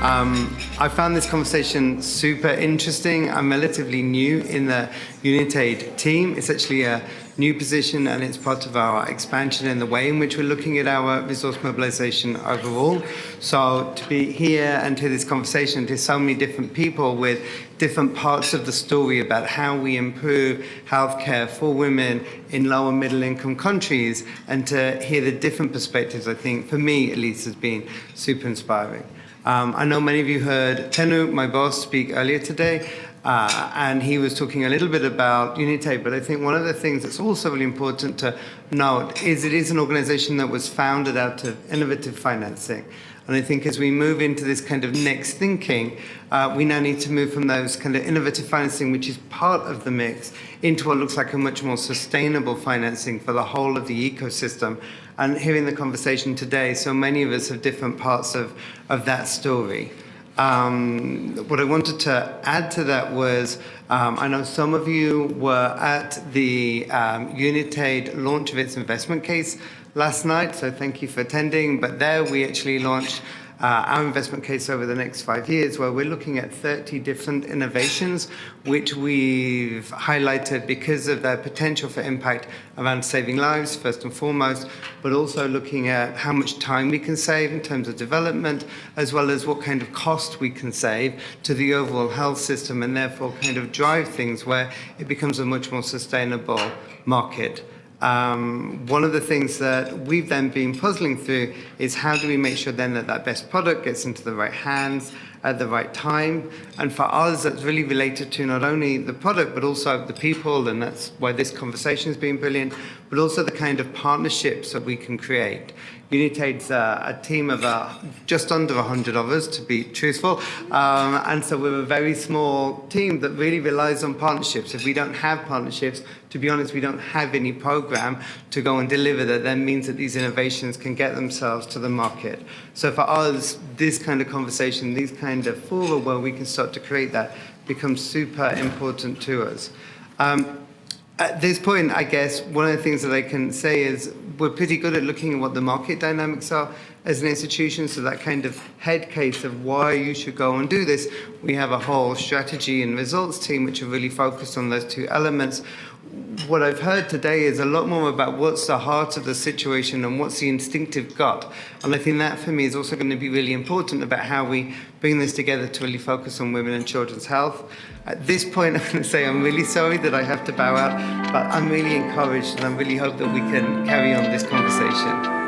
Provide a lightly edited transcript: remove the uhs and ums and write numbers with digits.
I found this conversation super interesting. I'm relatively new in the Unitaid team. It's actually a new position and it's part of our expansion in the way in which we're looking at our resource mobilization overall. So to be here and to this conversation, to so many different people with different parts of the story about how we improve healthcare for women in low and middle income countries, and to hear the different perspectives, I think, for me at least, has been super inspiring. I know many of you heard Tenu, my boss, speak earlier today, and he was talking a little bit about Unitaid, but I think one of the things that's also really important to note is it is an organization that was founded out of innovative financing. And I think as we move into this kind of next thinking, we now need to move from those kind of innovative financing, which is part of the mix, into what looks like a much more sustainable financing for the whole of the ecosystem. And hearing the conversation today, so many of us have different parts of that story. What I wanted to add to that was, I know some of you were at the Unitaid launch of its investment case last night, so thank you for attending. But there we actually launched our investment case over the next 5 years, where we're looking at 30 different innovations, which we've highlighted because of their potential for impact around saving lives, first and foremost, but also looking at how much time we can save in terms of development, as well as what kind of cost we can save to the overall health system, and therefore kind of drive things where it becomes a much more sustainable market. One of the things that we've then been puzzling through is how do we make sure then that that best product gets into the right hands at the right time. And for us, that's really related to not only the product, but also the people, and that's why this conversation has been brilliant, but also the kind of partnerships that we can create. Unitaid's a team of just under 100 of us, to be truthful. And so we're a very small team that really relies on partnerships. If we don't have partnerships, to be honest, we don't have any program to go and deliver that then means that these innovations can get themselves to the market. So for us, this kind of conversation, these kind of fora where we can start to create that becomes super important to us. At this point, I guess one of the things that I can say is we're pretty good at looking at what the market dynamics are as an institution, so that kind of head case of why you should go and do this, we have a whole strategy and results team which are really focused on those two elements. What I've heard today is a lot more about what's the heart of the situation and what's the instinctive gut. And I think that for me is also going to be really important about how we bring this together to really focus on women and children's health. At this point, I'm going to say I'm really sorry that I have to bow out, but I'm really encouraged and I really hope that we can carry on this conversation.